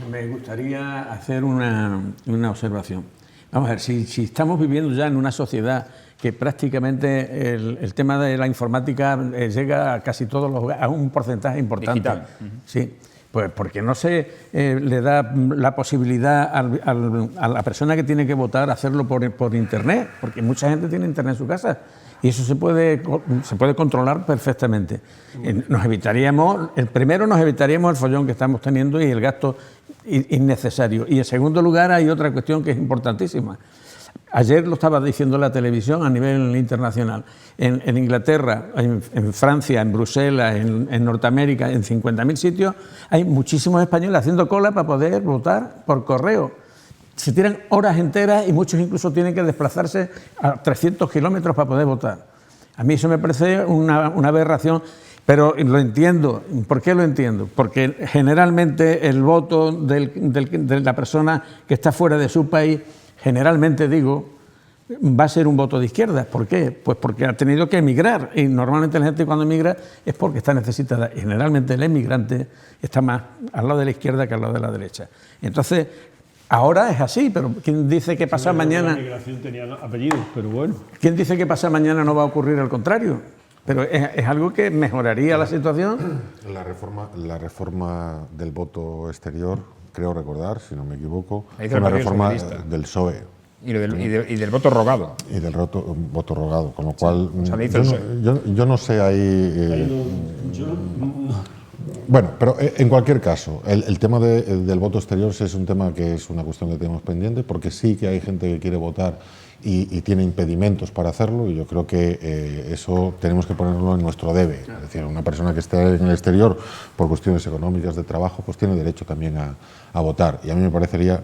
Me gustaría hacer una observación. Vamos a ver, si estamos viviendo ya en una sociedad que prácticamente el tema de la informática llega a casi todos los hogares, a un porcentaje importante. Digital. Sí, pues porque no se le da la posibilidad a la persona que tiene que votar hacerlo por internet, porque mucha gente tiene internet en su casa y eso se puede controlar perfectamente. Nos evitaríamos el follón que estamos teniendo y el gasto innecesario. Y en segundo lugar hay otra cuestión que es importantísima. Ayer lo estaba diciendo la televisión a nivel internacional. En Inglaterra, en Francia, en Bruselas, en Norteamérica, en 50.000 sitios, hay muchísimos españoles haciendo cola para poder votar por correo. Se tiran horas enteras y muchos incluso tienen que desplazarse a 300 kilómetros para poder votar. A mí eso me parece una aberración, pero lo entiendo. ¿Por qué lo entiendo? Porque generalmente el voto de la persona que está fuera de su país, generalmente digo, va a ser un voto de izquierda. ¿Por qué? Pues porque ha tenido que emigrar y normalmente la gente cuando emigra es porque está necesitada y generalmente el emigrante está más al lado de la izquierda que al lado de la derecha. Entonces, ahora es así, pero ¿quién dice que pasa mañana? La migración tenía apellidos, pero bueno. ¿Quién dice que pasa mañana no va a ocurrir al contrario? Pero es algo que mejoraría la situación. La reforma del voto exterior, creo recordar, si no me equivoco, Ahí fue una el reforma socialista. del PSOE. Y del voto rogado. Y del voto rogado, con lo cual o sea, le hizo yo no sé ahí... Bueno, pero en cualquier caso, el tema del voto exterior es un tema que es una cuestión que tenemos pendiente, porque sí que hay gente que quiere votar y tiene impedimentos para hacerlo, y yo creo que eso tenemos que ponerlo en nuestro debe. Es decir, una persona que esté en el exterior por cuestiones económicas de trabajo, pues tiene derecho también a votar, y a mí me parecería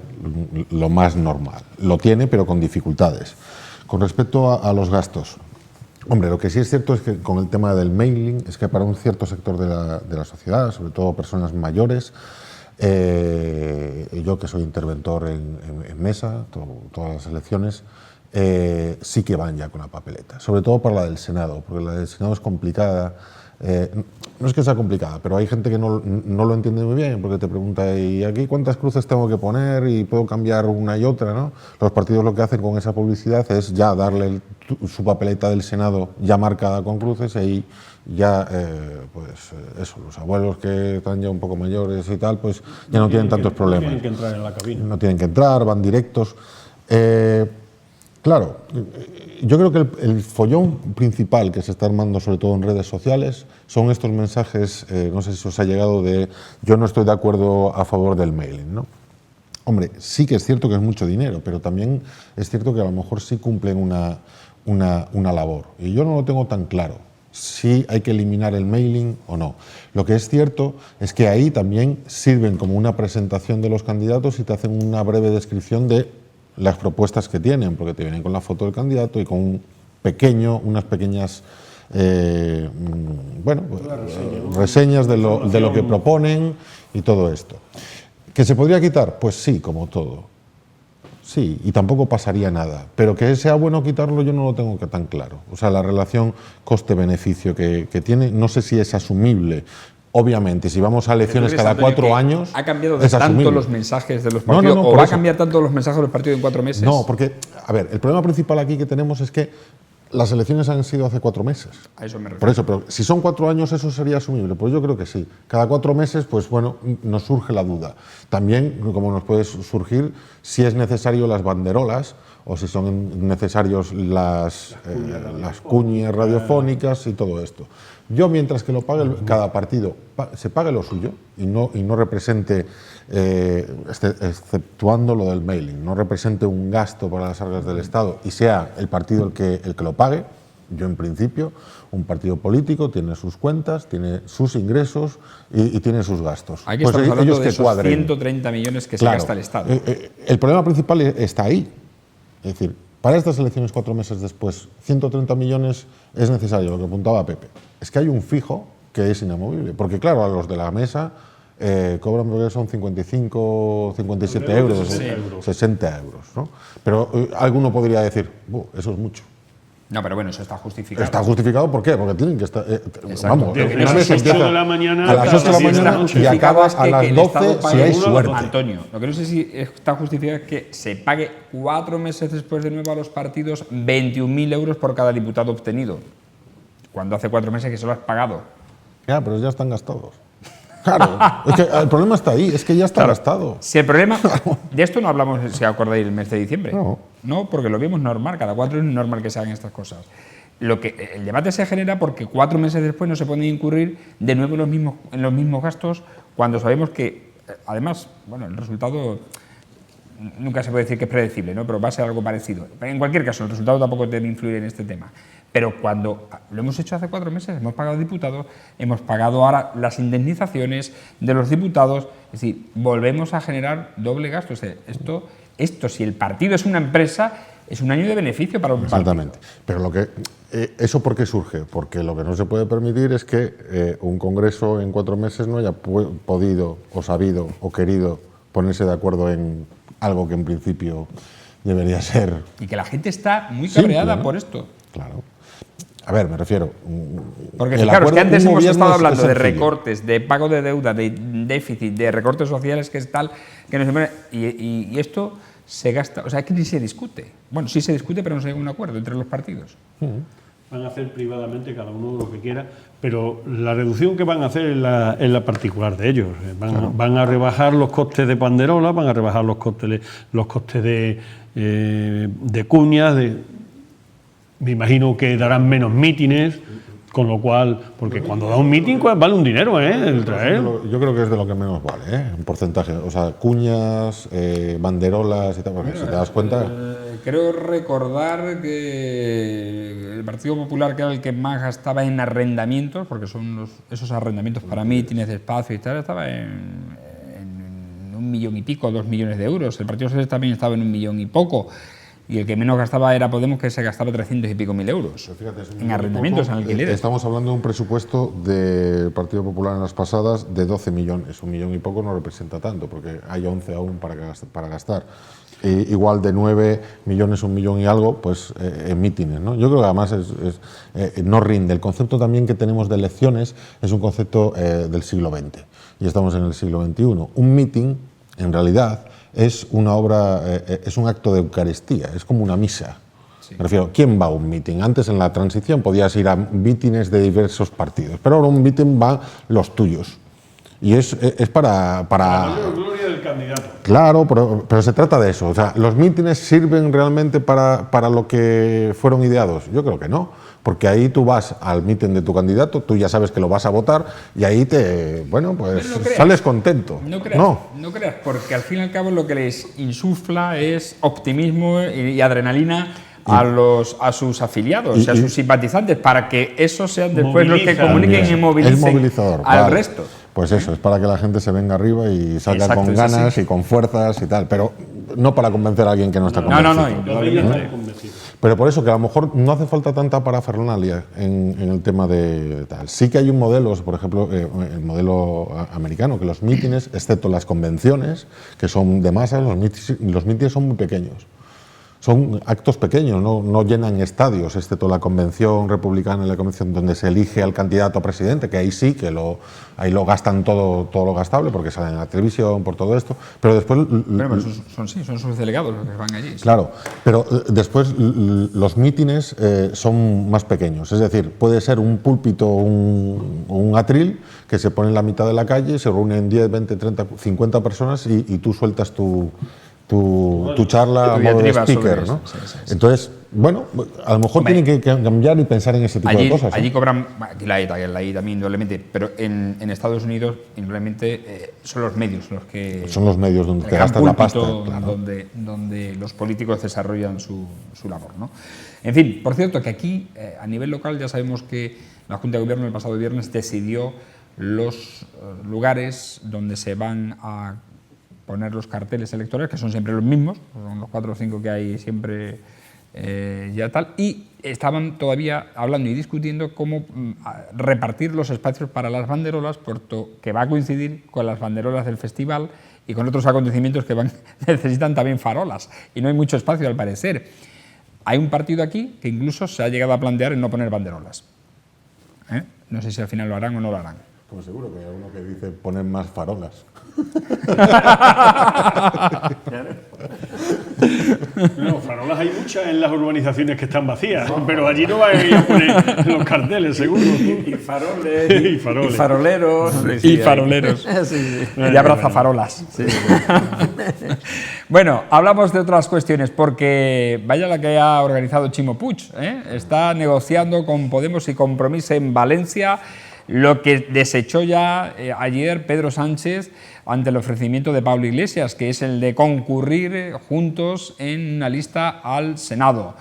lo más normal. Lo tiene, pero con dificultades. Con respecto a los gastos, hombre, lo que sí es cierto es que con el tema del mailing, es que para un cierto sector de la sociedad, sobre todo personas mayores, yo que soy interventor en mesa, todas las elecciones, sí que van ya con la papeleta, sobre todo para la del Senado, porque la del Senado es complicada. No es que sea complicada, pero hay gente que no lo entiende muy bien, porque te pregunta, ¿y aquí cuántas cruces tengo que poner? Y puedo cambiar una y otra, ¿no? Los partidos lo que hacen con esa publicidad es ya darle su papeleta del Senado ya marcada con cruces, y ahí ya, eso, los abuelos que están ya un poco mayores y tal, pues ya no tienen tantos problemas. No tienen que entrar en la cabina. No tienen que entrar, van directos. Claro, yo creo que el follón principal que se está armando, sobre todo en redes sociales, son estos mensajes, no sé si os ha llegado, de yo no estoy de acuerdo a favor del mailing, ¿no? Hombre, sí que es cierto que es mucho dinero, pero también es cierto que a lo mejor sí cumplen una labor. Y yo no lo tengo tan claro, si hay que eliminar el mailing o no. Lo que es cierto es que ahí también sirven como una presentación de los candidatos y te hacen una breve descripción de las propuestas que tienen, porque te vienen con la foto del candidato y con unas pequeñas reseñas de lo que proponen y todo esto. ¿Que se podría quitar? Pues sí, como todo. Sí, y tampoco pasaría nada. Pero que sea bueno quitarlo yo no lo tengo tan claro. O sea, la relación coste-beneficio que tiene, no sé si es asumible. Obviamente, si vamos a elecciones cada 4 años... ¿Ha cambiado tanto los mensajes de los partidos? ¿O va a cambiar tanto los mensajes de los partidos en 4 meses? No, porque, a ver, el problema principal aquí que tenemos es que las elecciones han sido hace 4 meses. A eso me refiero. Por eso, pero si son 4 años, ¿eso sería asumible? Pues yo creo que sí. Cada 4 meses, pues bueno, nos surge la duda. También, como nos puede surgir, si es necesario las banderolas o si son necesarios las cuñas radiofónicas y todo esto. Yo, mientras que lo pague cada partido, se pague lo suyo y no represente, exceptuando lo del mailing, no represente un gasto para las arcas del Estado y sea el partido el que lo pague, yo en principio, un partido político tiene sus cuentas, tiene sus ingresos y tiene sus gastos. Aquí estamos hablando de esos 130 millones que se gasta el Estado. El problema principal está ahí. Es decir, para estas elecciones 4 meses después, 130 millones es necesario, lo que apuntaba Pepe. Es que hay un fijo que es inamovible, porque claro, a los de la mesa cobran, porque son 55, 57 euros, 60 euros, ¿no? Pero alguno podría decir, eso es mucho. No, pero bueno, eso está justificado. ¿Está justificado por qué? Porque tienen que estar... vamos, una vez empieza a las 8 de la mañana y acaba a las 12 si hay suerte. Antonio, lo que no sé si está justificado es que se pague 4 meses después de nuevo a los partidos 21.000 euros por cada diputado obtenido, cuando hace 4 meses que se lo has pagado. Ya, pero ya están gastados. Claro, es que el problema está ahí, es que ya está gastado. Si el problema... De esto no hablamos, si acordáis, el mes de diciembre. No, porque lo vimos normal, cada 4 es normal que se hagan estas cosas. El debate se genera porque 4 meses después no se puede incurrir de nuevo en los mismos gastos, cuando sabemos que, además, bueno, el resultado nunca se puede decir que es predecible, ¿no? Pero va a ser algo parecido. En cualquier caso, el resultado tampoco debe influir en este tema. Pero cuando lo hemos hecho hace 4 meses, hemos pagado diputados, hemos pagado ahora las indemnizaciones de los diputados, es decir, volvemos a generar doble gasto. O sea, esto, si el partido es una empresa, es un año de beneficio para un partido. Exactamente. Pero ¿eso por qué surge? Porque lo que no se puede permitir es que un Congreso en 4 meses no haya podido, o sabido, o querido ponerse de acuerdo en algo que en principio debería ser... Y que la gente está muy cabreada por esto. Claro. A ver, me refiero... Porque fijaros que antes hemos estado hablando de recortes, de pago de deuda, de déficit, de recortes sociales, que es tal, que no se... Y esto se gasta... O sea, aquí ni se discute. Bueno, sí se discute, pero no se llega a un acuerdo entre los partidos. Van a hacer privadamente cada uno lo que quiera, pero la reducción que van a hacer es la particular de ellos. Van a rebajar los costes de banderola, van a rebajar los costes de cuñas, me imagino que darán menos mítines, con lo cual, porque cuando da un mítin vale un dinero, el traer. Yo creo que es de lo que menos vale, en porcentaje. O sea, cuñas, banderolas y tal, porque si te das cuenta... Creo recordar que el Partido Popular, que era el que más gastaba en arrendamientos, porque son esos arrendamientos para mítines, espacio y tal, estaba en 1 millón y pico, 2 millones de euros. El Partido Socialista también estaba en 1 millón y poco. Y el que menos gastaba era Podemos, que se gastaba 300 y pico mil euros en arrendamientos, en alquileres. Estamos hablando de un presupuesto del Partido Popular en las pasadas de 12 millones. 1 millón y poco no representa tanto, porque hay 11 aún para gastar. Igual de 9 millones, 1 millón y algo, pues en mítines, ¿no? Yo creo que además no rinde. El concepto también que tenemos de elecciones es un concepto del siglo XX y estamos en el siglo XXI. Un mítin, en realidad, es una obra, es un acto de Eucaristía, es como una misa. Sí. Me refiero, ¿quién va a un mítin? Antes, en la transición, podías ir a mítines de diversos partidos, pero ahora un mítin va los tuyos. Y es para el candidato. Claro, pero se trata de eso. O sea, ¿los mítines sirven realmente para lo que fueron ideados? Yo creo que no, porque ahí tú vas al mítin de tu candidato, tú ya sabes que lo vas a votar y ahí sales contento. No creas, porque al fin y al cabo lo que les insufla es optimismo y adrenalina a sus afiliados, a sus simpatizantes, para que esos sean después los que comuniquen y movilicen al resto. Pues eso, es para que la gente se venga arriba y salga con ganas y con fuerzas y tal, pero no para convencer a alguien que no está convencido. Pero por eso que a lo mejor no hace falta tanta parafernalia en el tema de tal. Sí que hay un modelo, por ejemplo, el modelo americano, que los mítines, excepto las convenciones, que son de masas, los mítines son muy pequeños. Son actos pequeños, no llenan estadios, excepto la convención republicana y la convención donde se elige al candidato a presidente, que ahí sí, ahí lo gastan todo lo gastable, porque salen en la televisión, por todo esto, pero después... son sus delegados los que van allí. Sí. Claro, pero después los mítines son más pequeños, es decir, puede ser un púlpito o un atril que se pone en la mitad de la calle, se reúnen 10, 20, 30, 50 personas y tú sueltas tu charla a modo de speaker, ¿no? Sí. Entonces, bueno, a lo mejor tienen que cambiar y pensar en ese tipo de cosas. Allí cobran, aquí la hay también indudablemente, pero en Estados Unidos indudablemente son los medios los que... Son los medios donde te gastas la pasta. Claro. Donde los políticos desarrollan su labor, ¿no? En fin, por cierto, que aquí, a nivel local, ya sabemos que la Junta de Gobierno el pasado viernes decidió los lugares donde se van a poner los carteles electorales, que son siempre los mismos, son los 4 o 5 que hay siempre ya tal, y estaban todavía hablando y discutiendo cómo repartir los espacios para las banderolas, puesto que va a coincidir con las banderolas del festival y con otros acontecimientos que necesitan también farolas, y no hay mucho espacio al parecer. Hay un partido aquí que incluso se ha llegado a plantear en no poner banderolas. No sé si al final lo harán o no lo harán. Pues seguro que hay uno que dice poner más farolas. No, farolas hay muchas en las urbanizaciones que están vacías, pero allí no van a ir a poner los carteles, seguro. Y faroles. Y faroles. Y faroleros. Y faroleros. Sí. Y abrazafarolas. Sí. Bueno, hablamos de otras cuestiones, porque vaya la que ha organizado Chimo Puig, ¿eh? Está negociando con Podemos y Compromís en Valencia, lo que desechó ya ayer Pedro Sánchez ante el ofrecimiento de Pablo Iglesias, que es el de concurrir juntos en una lista al Senado.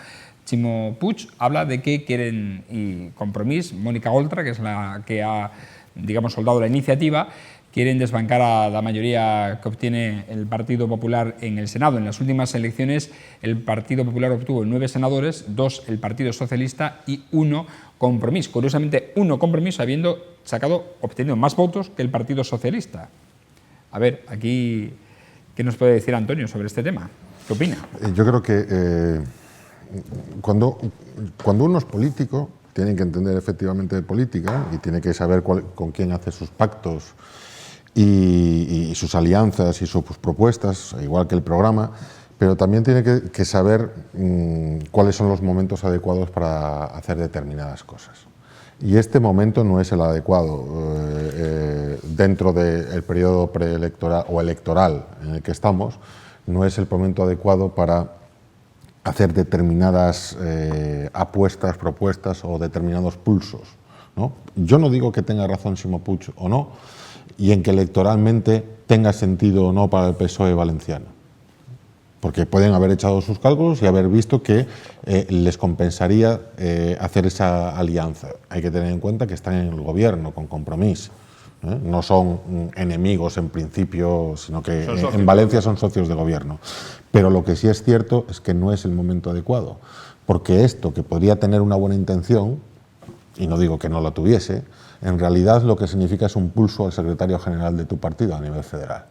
Chimo Puig habla de que quieren, y Compromís, Mónica Oltra, que es la que ha, digamos, soldado la iniciativa, quieren desbancar a la mayoría que obtiene el Partido Popular en el Senado. En las últimas elecciones el Partido Popular obtuvo 9 senadores, 2 el Partido Socialista y 1 Compromís. Curiosamente, 1 Compromís habiendo obtenido más votos que el Partido Socialista. A ver, aquí, ¿qué nos puede decir Antonio sobre este tema? ¿Qué opina? Yo creo que cuando uno es político, tiene que entender efectivamente de política y tiene que saber con quién hace sus pactos y sus alianzas y sus propuestas, igual que el programa, pero también tiene que saber cuáles son los momentos adecuados para hacer determinadas cosas. Y este momento no es el adecuado dentro del periodo preelectoral o electoral en el que estamos, no es el momento adecuado para hacer determinadas apuestas, propuestas o determinados pulsos, ¿no? Yo no digo que tenga razón Chimo Puig o no, y en que electoralmente tenga sentido o no para el PSOE valenciano, porque pueden haber echado sus cálculos y haber visto que les compensaría hacer esa alianza. Hay que tener en cuenta que están en el gobierno con Compromís, no son enemigos en principio, sino que en Valencia son socios de gobierno. Pero lo que sí es cierto es que no es el momento adecuado, porque esto, que podría tener una buena intención, y no digo que no la tuviese, en realidad lo que significa es un pulso al secretario general de tu partido a nivel federal.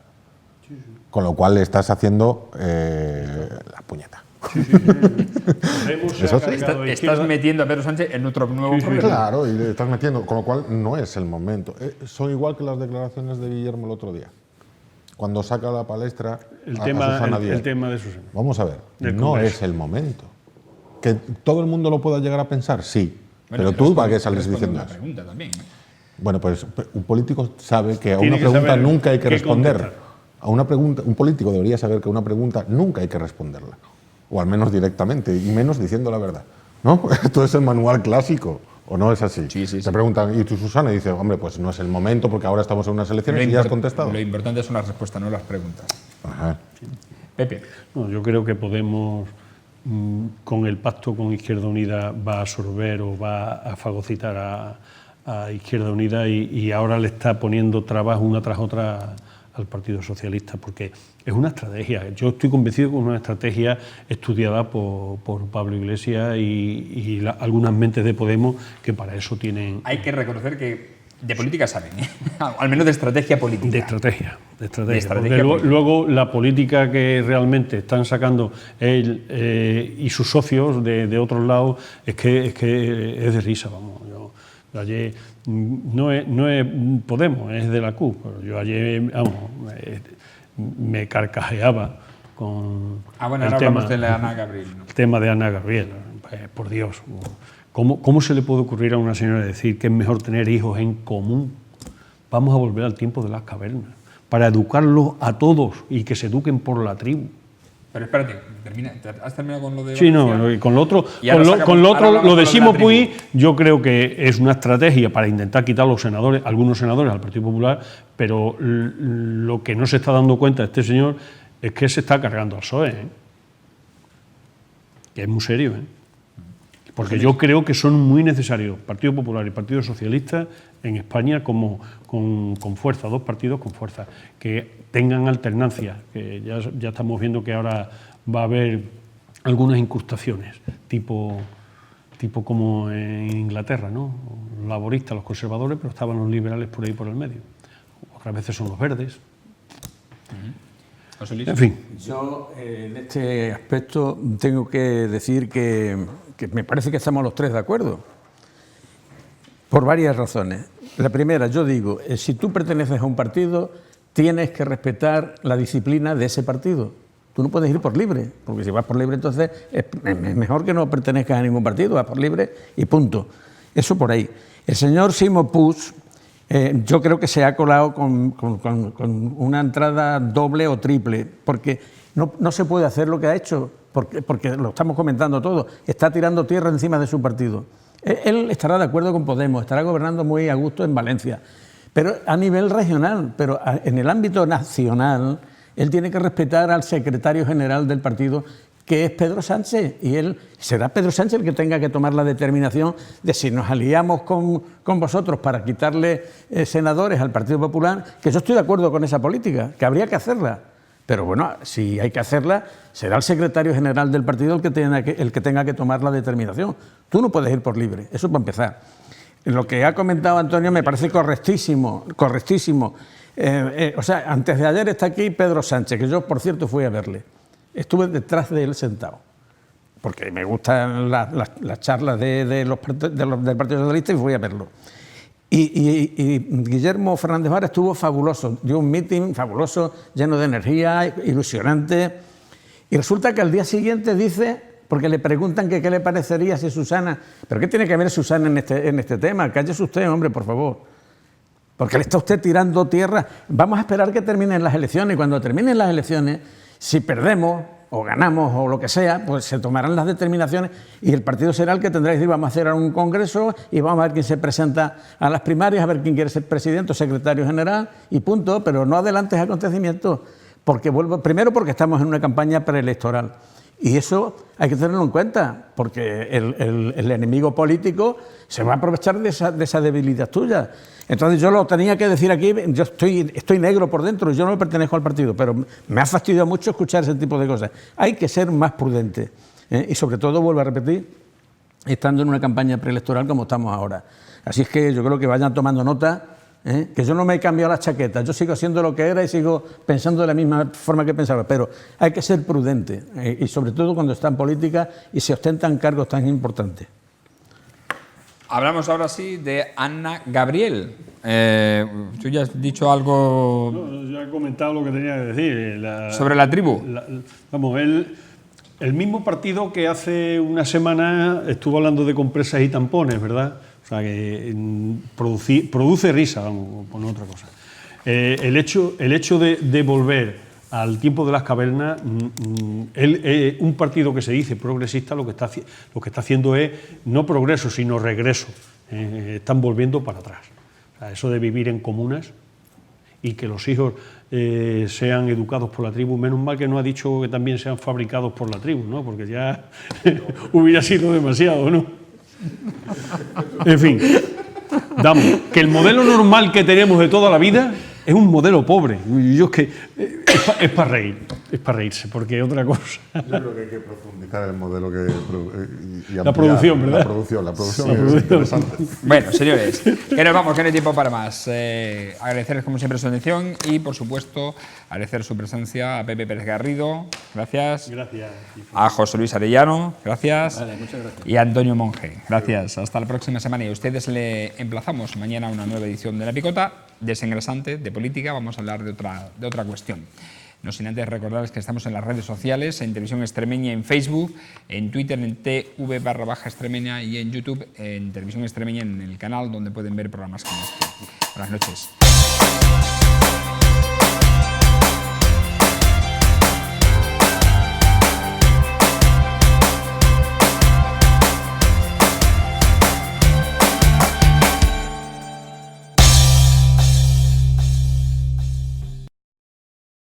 Sí, sí. Con lo cual le estás haciendo la puñeta. Sí, sí, sí. Eso sí. Estás metiendo a Pedro Sánchez en otro nuevo problema. Claro, y le estás metiendo, con lo cual no es el momento. Son igual que las declaraciones de Guillermo el otro día, cuando saca a la palestra el tema de Susana. Vamos a ver, no es el momento. ¿Que todo el mundo lo pueda llegar a pensar? Sí. Bueno, pero tú, ¿para qué sales diciendo eso? También. Bueno, pues un político sabe que a una pregunta nunca hay que responder. A una pregunta, un político debería saber que a una pregunta nunca hay que responderla, o al menos directamente, y menos diciendo la verdad, ¿no? Esto es el manual clásico, ¿o no es así? Sí, sí, Te preguntan, ¿y tú, Susana? Y dices, hombre, pues no es el momento porque ahora estamos en unas elecciones y ya has contestado. Lo importante son las respuestas, no las preguntas. Ajá. Pepe. No, yo creo que Podemos, con el pacto con Izquierda Unida, va a absorber o va a fagocitar a Izquierda Unida y ahora le está poniendo trabas una tras otra al Partido Socialista, porque es una estrategia. Yo estoy convencido que es una estrategia estudiada por Pablo Iglesias y algunas mentes de Podemos que para eso tienen... Hay que reconocer que de política saben, ¿eh? Al menos de estrategia política. De estrategia. Política. Luego la política que realmente están sacando él y sus socios de otros lados es que es de risa, vamos. Ayer no es Podemos, es de la CUP, pero yo ayer me carcajeaba con bueno, el ahora tema, hablamos de la Ana Gabriel, ¿no? El tema de Ana Gabriel. Por Dios, ¿cómo se le puede ocurrir a una señora decir que es mejor tener hijos en común? Vamos a volver al tiempo de las cavernas, para educarlos a todos y que se eduquen por la tribu. Pero espérate, ¿has terminado con lo de... Sí, no, y con lo otro, lo lo de Ximo Puig, yo creo que es una estrategia para intentar quitar algunos senadores al Partido Popular, pero lo que no se está dando cuenta este señor es que se está cargando al PSOE, que es muy serio, porque yo creo que son muy necesarios Partido Popular y Partido Socialista en España como con fuerza, dos partidos con fuerza, que tengan alternancia, que ya estamos viendo que ahora va a haber algunas incrustaciones, tipo como en Inglaterra, ¿no? Los laboristas, los conservadores, pero estaban los liberales por ahí por el medio. Otras veces son los verdes. En fin. Yo, en este aspecto, tengo que decir que me parece que estamos los tres de acuerdo, por varias razones. La primera, yo digo, si tú perteneces a un partido, tienes que respetar la disciplina de ese partido. Tú no puedes ir por libre, porque si vas por libre, entonces es mejor que no pertenezcas a ningún partido, vas por libre y punto. Eso por ahí. El señor Ximo Puig, yo creo que se ha colado con una entrada doble o triple, porque no se puede hacer lo que ha hecho, porque lo estamos comentando todo, está tirando tierra encima de su partido. Él estará de acuerdo con Podemos, estará gobernando muy a gusto en Valencia, pero a nivel regional, pero en el ámbito nacional, él tiene que respetar al secretario general del partido, que es Pedro Sánchez, y será Pedro Sánchez el que tenga que tomar la determinación de si nos aliamos con vosotros para quitarle senadores al Partido Popular, que yo estoy de acuerdo con esa política, que habría que hacerla. Pero bueno, si hay que hacerla, será el secretario general del partido el que tenga que tomar la determinación. Tú no puedes ir por libre, eso para empezar. Lo que ha comentado Antonio me parece correctísimo. O sea, antes de ayer está aquí Pedro Sánchez, que yo, por cierto, fui a verle. Estuve detrás de él sentado, porque me gustan las charlas del Partido Socialista y fui a verlo. Y Guillermo Fernández Vara estuvo fabuloso, dio un meeting fabuloso, lleno de energía, ilusionante. Y resulta que al día siguiente dice, porque le preguntan que qué le parecería si Susana... ¿Pero qué tiene que ver Susana en este tema? Cállese usted, hombre, por favor. Porque le está usted tirando tierra. Vamos a esperar que terminen las elecciones. Y cuando terminen las elecciones, si perdemos o ganamos o lo que sea, pues se tomarán las determinaciones y el partido será el que tendrá que decir, vamos a hacer un congreso y vamos a ver quién se presenta a las primarias, a ver quién quiere ser presidente o secretario general y punto, pero no adelantes acontecimientos, primero porque estamos en una campaña preelectoral y eso hay que tenerlo en cuenta, porque el enemigo político se va a aprovechar de esa debilidad tuya. Entonces yo lo tenía que decir aquí, yo estoy negro por dentro, yo no pertenezco al partido, pero me ha fastidiado mucho escuchar ese tipo de cosas. Hay que ser más prudente y sobre todo, vuelvo a repetir, estando en una campaña preelectoral como estamos ahora. Así es que yo creo que vayan tomando nota, que yo no me he cambiado las chaquetas, yo sigo siendo lo que era y sigo pensando de la misma forma que pensaba, pero hay que ser prudente y sobre todo cuando está en política y se ostentan cargos tan importantes. Hablamos ahora sí de Ana Gabriel. Tú ya has dicho algo... No, yo he comentado lo que tenía que decir. ¿Sobre la tribu? Vamos, el mismo partido que hace una semana estuvo hablando de compresas y tampones, ¿verdad? O sea, que produce risa, vamos, por otra cosa. El hecho de volver al tiempo de las cavernas, un partido que se dice progresista lo que está haciendo es no progreso, sino regreso. Están volviendo para atrás. O sea, eso de vivir en comunas y que los hijos sean educados por la tribu, menos mal que no ha dicho que también sean fabricados por la tribu, ¿no? Porque ya hubiera sido demasiado, ¿no? En fin, que el modelo normal que tenemos de toda la vida es un modelo pobre. Yo es que es para reírse, porque otra cosa. Yo creo que hay que profundizar el modelo y la producción, ¿verdad? La producción es interesante. Bueno, señores, que nos vamos, que no hay tiempo para más. Agradecerles como siempre su atención y, por supuesto, agradecer su presencia a Pepe Pérez Garrido, gracias. Gracias. A José Luis Arellano, gracias. Vale, muchas gracias. Y a Antonio Monge, gracias. Hasta la próxima semana. Y a ustedes le emplazamos mañana a una nueva edición de La Picota, desengrasante, de política. Vamos a hablar de otra cuestión. No sin antes recordarles que estamos en las redes sociales, en Televisión Extremeña, en Facebook, en Twitter, en TV_Extremeña y en YouTube, en Televisión Extremeña, en el canal donde pueden ver programas como este. Buenas noches.